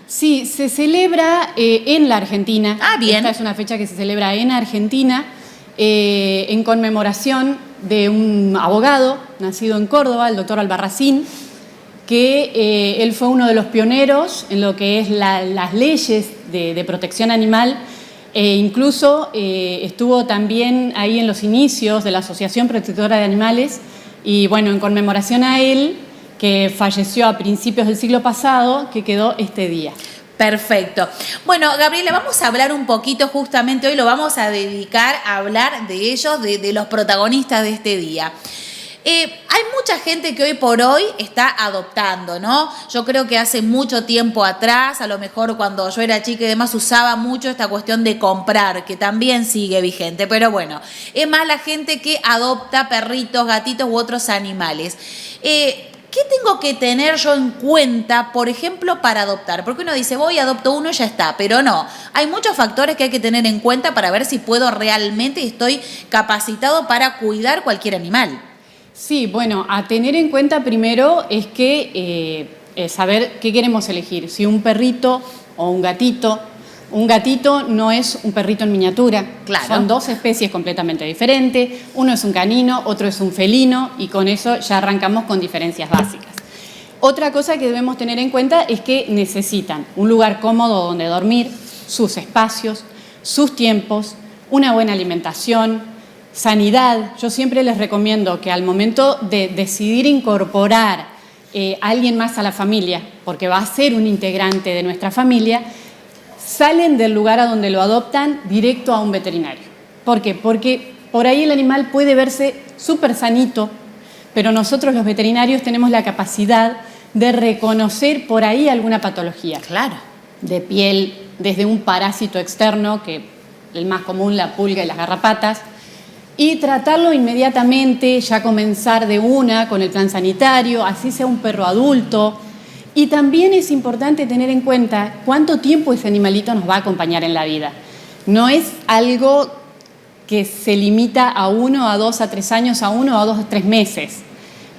Sí, se celebra en la Argentina. Ah, bien. Esta es una fecha que se celebra en Argentina en conmemoración de un abogado nacido en Córdoba, el doctor Albarracín, que él fue uno de los pioneros en lo que es las leyes de protección animal e incluso estuvo también ahí en los inicios de la Asociación Protectora de Animales y bueno, en conmemoración a él, que falleció a principios del siglo pasado, que quedó este día. Perfecto. Bueno, Gabriela, vamos a hablar un poquito, justamente hoy lo vamos a dedicar a hablar de ellos, de los protagonistas de este día. Hay mucha gente que hoy por hoy está adoptando, ¿no? Yo creo que hace mucho tiempo atrás, a lo mejor cuando yo era chica y demás, usaba mucho esta cuestión de comprar, que también sigue vigente, pero bueno, es más la gente que adopta perritos, gatitos u otros animales. ¿Qué tengo que tener yo en cuenta, por ejemplo, para adoptar? Porque uno dice, voy, adopto uno y ya está, pero no. Hay muchos factores que hay que tener en cuenta para ver si puedo realmente y estoy capacitado para cuidar cualquier animal. Sí, bueno, a tener en cuenta primero es que saber qué queremos elegir, si un perrito o un gatito. Un gatito no es un perrito en miniatura, claro. Son dos especies completamente diferentes, uno es un canino, otro es un felino y con eso ya arrancamos con diferencias básicas. Otra cosa que debemos tener en cuenta es que necesitan un lugar cómodo donde dormir, sus espacios, sus tiempos, una buena alimentación, sanidad. Yo siempre les recomiendo que al momento de decidir incorporar a alguien más a la familia, porque va a ser un integrante de nuestra familia, salen del lugar a donde lo adoptan directo a un veterinario. ¿Por qué? Porque por ahí el animal puede verse súper sanito, pero nosotros los veterinarios tenemos la capacidad de reconocer por ahí alguna patología. Claro. De piel, desde un parásito externo, que el más común, la pulga y las garrapatas, y tratarlo inmediatamente, ya comenzar de una con el plan sanitario, así sea un perro adulto. Y también es importante tener en cuenta cuánto tiempo ese animalito nos va a acompañar en la vida. No es algo que se limita a 1, a 2, a 3 años, a 1, a 2, a 3 meses.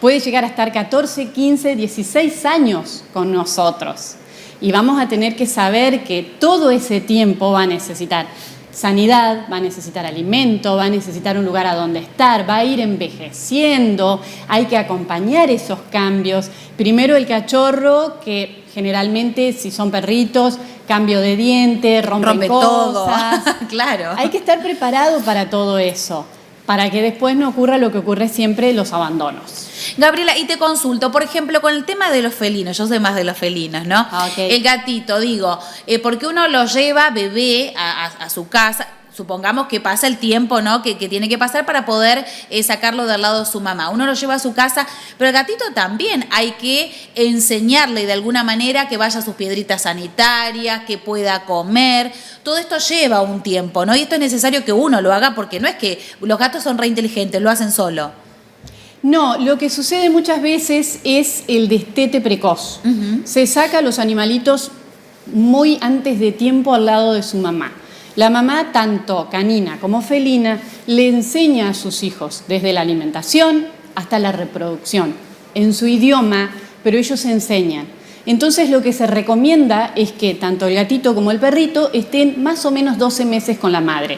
Puede llegar a estar 14, 15, 16 años con nosotros. Y vamos a tener que saber que todo ese tiempo va a necesitar sanidad, va a necesitar alimento, va a necesitar un lugar a donde estar, va a ir envejeciendo, hay que acompañar esos cambios. Primero el cachorro, que generalmente si son perritos, cambio de diente, rompe cosas. Todo. Claro. Hay que estar preparado para todo eso, para que después no ocurra lo que ocurre siempre, los abandonos. Gabriela, y te consulto, por ejemplo, con el tema de los felinos, yo sé más de los felinos, ¿no? Okay. El gatito, digo, porque uno lo lleva bebé a su casa, supongamos que pasa el tiempo, ¿no? Que tiene que pasar para poder sacarlo del lado de su mamá. Uno lo lleva a su casa, pero el gatito también hay que enseñarle de alguna manera que vaya a sus piedritas sanitarias, que pueda comer. Todo esto lleva un tiempo, ¿no? Y esto es necesario que uno lo haga porque no es que los gatos son re inteligentes, lo hacen solo. No, lo que sucede muchas veces es el destete precoz. Se saca a los animalitos muy antes de tiempo al lado de su mamá. La mamá, tanto canina como felina, le enseña a sus hijos desde la alimentación hasta la reproducción, en su idioma, pero ellos enseñan. Entonces lo que se recomienda es que tanto el gatito como el perrito estén más o menos 12 meses con la madre.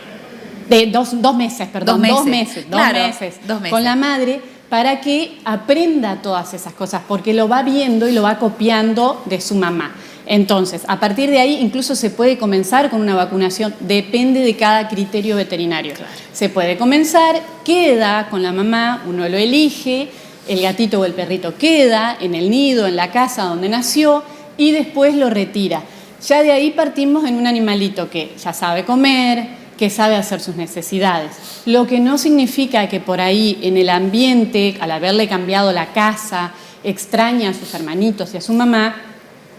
Dos meses con la madre, para que aprenda todas esas cosas, porque lo va viendo y lo va copiando de su mamá. Entonces, a partir de ahí incluso se puede comenzar con una vacunación, depende de cada criterio veterinario. Claro. Se puede comenzar, queda con la mamá, uno lo elige, el gatito o el perrito queda en el nido, en la casa donde nació y después lo retira. Ya de ahí partimos en un animalito que ya sabe comer, que sabe hacer sus necesidades. Lo que no significa que por ahí en el ambiente, al haberle cambiado la casa, extraña a sus hermanitos y a su mamá,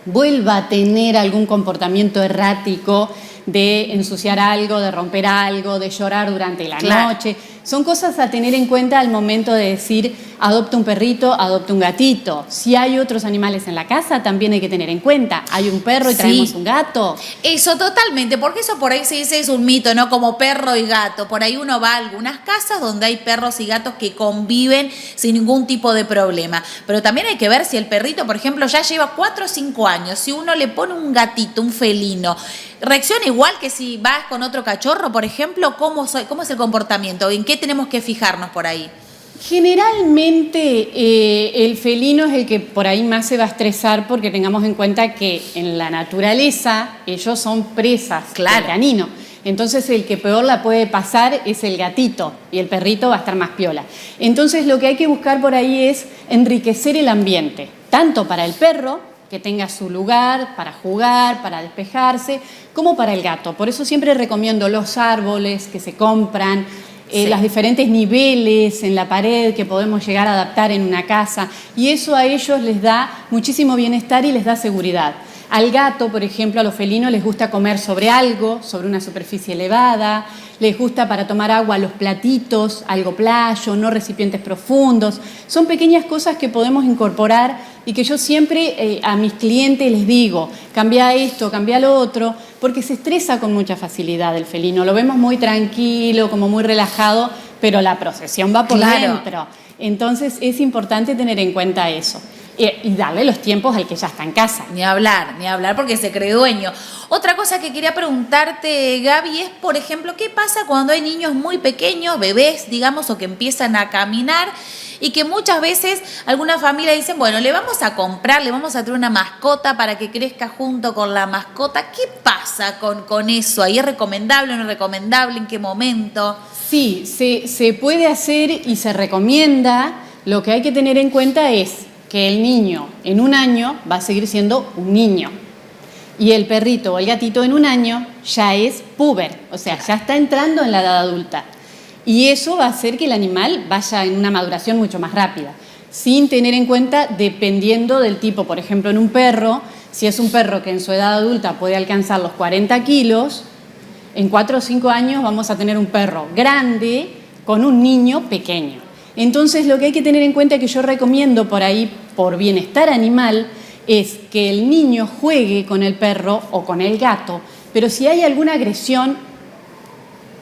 vuelva a tener algún comportamiento errático de ensuciar algo, de romper algo, de llorar durante la noche. Son cosas a tener en cuenta al momento de decir, adopta un perrito, adopta un gatito. Si hay otros animales en la casa, también hay que tener en cuenta. Hay un perro y traemos un gato. Eso totalmente, porque eso por ahí se dice es un mito, ¿no? Como perro y gato. Por ahí uno va a algunas casas donde hay perros y gatos que conviven sin ningún tipo de problema. Pero también hay que ver si el perrito, por ejemplo, ya lleva 4 o 5 años. Si uno le pone un gatito, un felino, ¿reacciona igual que si vas con otro cachorro, por ejemplo? ¿Cómo es el comportamiento? ¿En qué tenemos que fijarnos por ahí? Generalmente el felino es el que por ahí más se va a estresar porque tengamos en cuenta que en la naturaleza ellos son presas del canino. Entonces el que peor la puede pasar es el gatito y el perrito va a estar más piola. Entonces lo que hay que buscar por ahí es enriquecer el ambiente, tanto para el perro, que tenga su lugar para jugar, para despejarse, como para el gato. Por eso siempre recomiendo los árboles que se compran, los diferentes niveles en la pared que podemos llegar a adaptar en una casa, y eso a ellos les da muchísimo bienestar y les da seguridad. Al gato, por ejemplo, a los felinos les gusta comer sobre algo, sobre una superficie elevada, les gusta para tomar agua los platitos, algo playo, no recipientes profundos. Son pequeñas cosas que podemos incorporar y que yo siempre a mis clientes les digo, cambia esto, cambia lo otro, porque se estresa con mucha facilidad el felino. Lo vemos muy tranquilo, como muy relajado, pero la procesión va por dentro. Entonces es importante tener en cuenta eso. Y darle los tiempos al que ya está en casa. Ni hablar, porque se cree dueño. Otra cosa que quería preguntarte, Gaby, es, por ejemplo, ¿qué pasa cuando hay niños muy pequeños, bebés, digamos, o que empiezan a caminar y que muchas veces alguna familia dice, bueno, le vamos a comprar, le vamos a traer una mascota para que crezca junto con la mascota? ¿Qué pasa con eso? ¿Ahí es recomendable o no es recomendable? ¿En qué momento? Sí, se puede hacer y se recomienda. Lo que hay que tener en cuenta es que el niño en un año va a seguir siendo un niño y el perrito o el gatito en un año ya es puber, o sea, ya está entrando en la edad adulta, y eso va a hacer que el animal vaya en una maduración mucho más rápida, sin tener en cuenta, dependiendo del tipo. Por ejemplo, en un perro, si es un perro que en su edad adulta puede alcanzar los 40 kilos, en 4 o 5 años vamos a tener un perro grande con un niño pequeño. Entonces lo que hay que tener en cuenta, que yo recomiendo por ahí, por bienestar animal, es que el niño juegue con el perro o con el gato, pero si hay alguna agresión,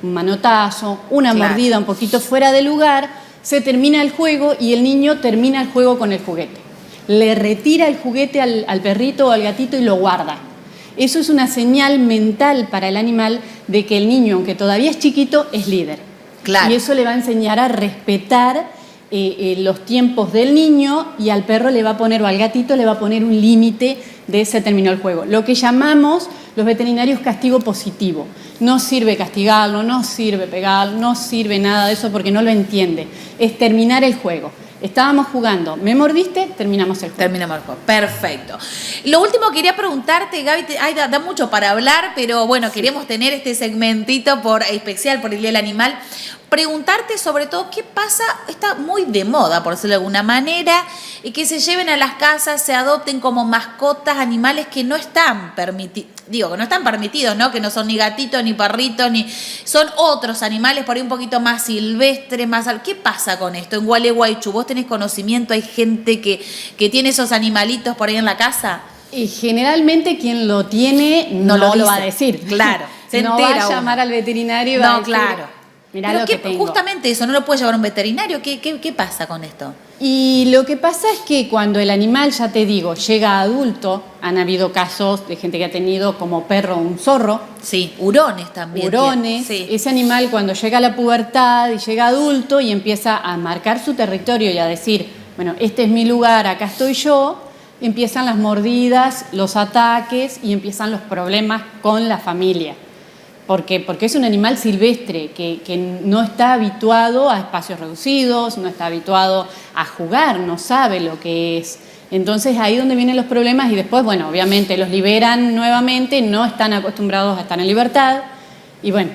un manotazo, una mordida un poquito fuera de lugar, se termina el juego y el niño termina el juego con el juguete. Le retira el juguete al perrito o al gatito y lo guarda. Eso es una señal mental para el animal de que el niño, aunque todavía es chiquito, es líder. Y eso le va a enseñar a respetar los tiempos del niño, y al perro le va a poner, o al gatito le va a poner un límite de se terminó el juego. Lo que llamamos los veterinarios castigo positivo. No sirve castigarlo, no sirve pegarlo, no sirve nada de eso porque no lo entiende. Es terminar el juego. Estábamos jugando, me mordiste, terminamos el juego. Terminamos el juego, perfecto. Lo último quería preguntarte, Gaby, da mucho para hablar, pero bueno, queremos tener este segmentito especial por el Día del Animal. Preguntarte sobre todo qué pasa, está muy de moda, por decirlo de alguna manera, y que se lleven a las casas, se adopten como mascotas animales que no están permitidos, ¿no? Que no son ni gatitos, ni perritos, ni son otros animales por ahí un poquito más silvestres, ¿Qué pasa con esto? En Gualeguaychú, ¿vos tenés conocimiento? ¿Hay gente que tiene esos animalitos por ahí en la casa? Y generalmente quien lo tiene no lo va a decir. Claro, se no entera va a llamar al veterinario y va a decir, claro. Mirá pero lo que tengo. Justamente eso, ¿no lo puede llevar un veterinario? ¿Qué pasa con esto? Y lo que pasa es que cuando el animal, ya te digo, llega adulto, han habido casos de gente que ha tenido como perro un zorro. Sí, hurones también. Hurones. Sí. Ese animal cuando llega a la pubertad y llega adulto y empieza a marcar su territorio y a decir, bueno, este es mi lugar, acá estoy yo, empiezan las mordidas, los ataques y empiezan los problemas con la familia. Porque es un animal silvestre que no está habituado a espacios reducidos, no está habituado a jugar, no sabe lo que es. Entonces ahí es donde vienen los problemas y después, bueno, obviamente los liberan nuevamente, no están acostumbrados a estar en libertad y bueno,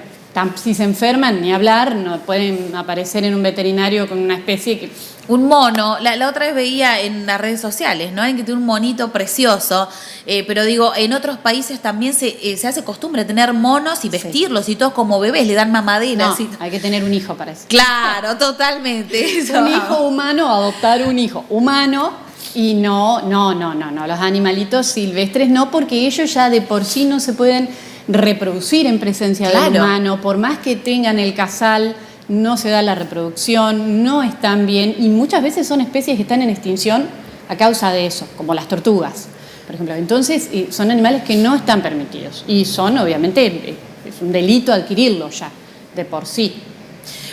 Si se enferman, ni hablar, no pueden aparecer en un veterinario con una especie que... Un mono, la otra vez veía en las redes sociales, ¿no? Alguien que tiene un monito precioso, pero digo, en otros países también se hace costumbre tener monos y vestirlos y todos como bebés, le dan mamaderas. No, hay que tener un hijo para eso. Claro, totalmente. Eso, un hijo humano, adoptar un hijo humano y no, los animalitos silvestres no, porque ellos ya de por sí no se pueden reproducir en presencia del humano, por más que tengan el casal, no se da la reproducción, no están bien y muchas veces son especies que están en extinción a causa de eso, como las tortugas, por ejemplo. Entonces son animales que no están permitidos y son, obviamente, es un delito adquirirlos ya, de por sí.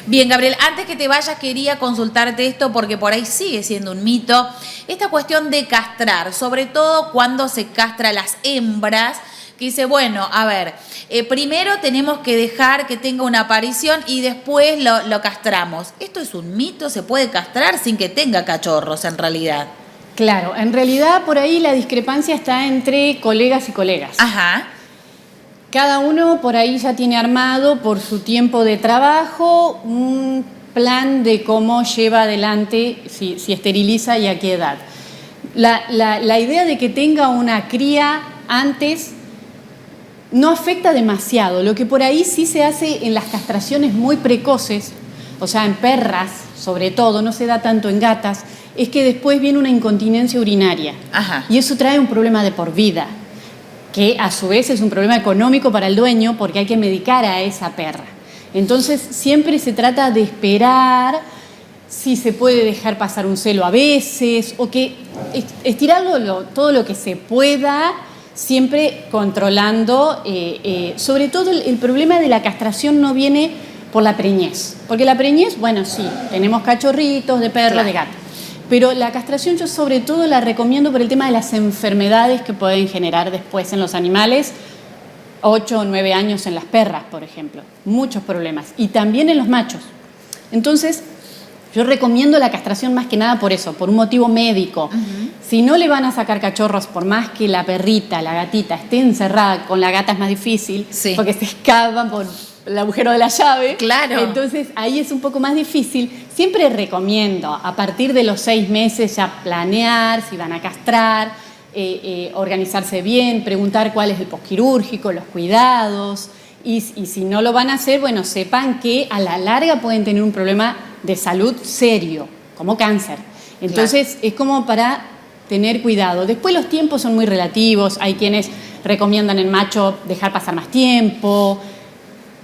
Bien, Gabriel, antes que te vayas quería consultarte esto porque por ahí sigue siendo un mito, esta cuestión de castrar, sobre todo cuando se castra las hembras, que dice, bueno, a ver, primero tenemos que dejar que tenga una aparición y después lo castramos. ¿Esto es un mito? ¿Se puede castrar sin que tenga cachorros en realidad? Claro, en realidad por ahí la discrepancia está entre colegas y colegas. Ajá. Cada uno por ahí ya tiene armado por su tiempo de trabajo un plan de cómo lleva adelante, si esteriliza y a qué edad. La idea de que tenga una cría antes no afecta demasiado. Lo que por ahí sí se hace en las castraciones muy precoces, o sea, en perras sobre todo, no se da tanto en gatas, es que después viene una incontinencia urinaria. Ajá. Y eso trae un problema de por vida, que a su vez es un problema económico para el dueño porque hay que medicar a esa perra. Entonces siempre se trata de esperar si se puede dejar pasar un celo a veces o que estirarlo todo lo que se pueda, siempre controlando, sobre todo el problema de la castración no viene por la preñez, porque la preñez, bueno, sí, tenemos cachorritos de perro, de gato, pero la castración yo sobre todo la recomiendo por el tema de las enfermedades que pueden generar después en los animales, 8 o 9 años en las perras, por ejemplo, muchos problemas, y también en los machos. Entonces, yo recomiendo la castración más que nada por eso, por un motivo médico. Uh-huh. Si no le van a sacar cachorros, por más que la perrita, la gatita, esté encerrada, con la gata es más difícil, sí, porque se escapan por el agujero de la llave. Claro. Entonces, ahí es un poco más difícil. Siempre recomiendo, a partir de los 6 meses, ya planear si van a castrar, organizarse bien, preguntar cuál es el posquirúrgico, los cuidados. Y si no lo van a hacer, bueno, sepan que a la larga pueden tener un problema de salud serio, como cáncer. Entonces, es como para tener cuidado. Después los tiempos son muy relativos, hay quienes recomiendan en macho dejar pasar más tiempo,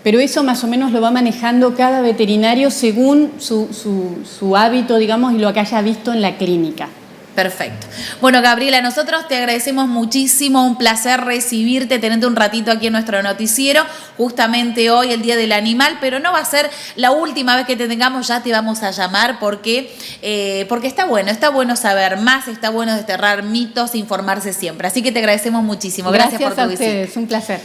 pero eso más o menos lo va manejando cada veterinario según su hábito, digamos, y lo que haya visto en la clínica. Perfecto. Bueno, Gabriela, nosotros te agradecemos muchísimo, un placer recibirte, tenerte un ratito aquí en nuestro noticiero, justamente hoy, el Día del Animal, pero no va a ser la última vez que te tengamos, ya te vamos a llamar porque está bueno saber más, está bueno desterrar mitos, informarse siempre. Así que te agradecemos muchísimo. Gracias por tu visita. Gracias a ustedes, un placer.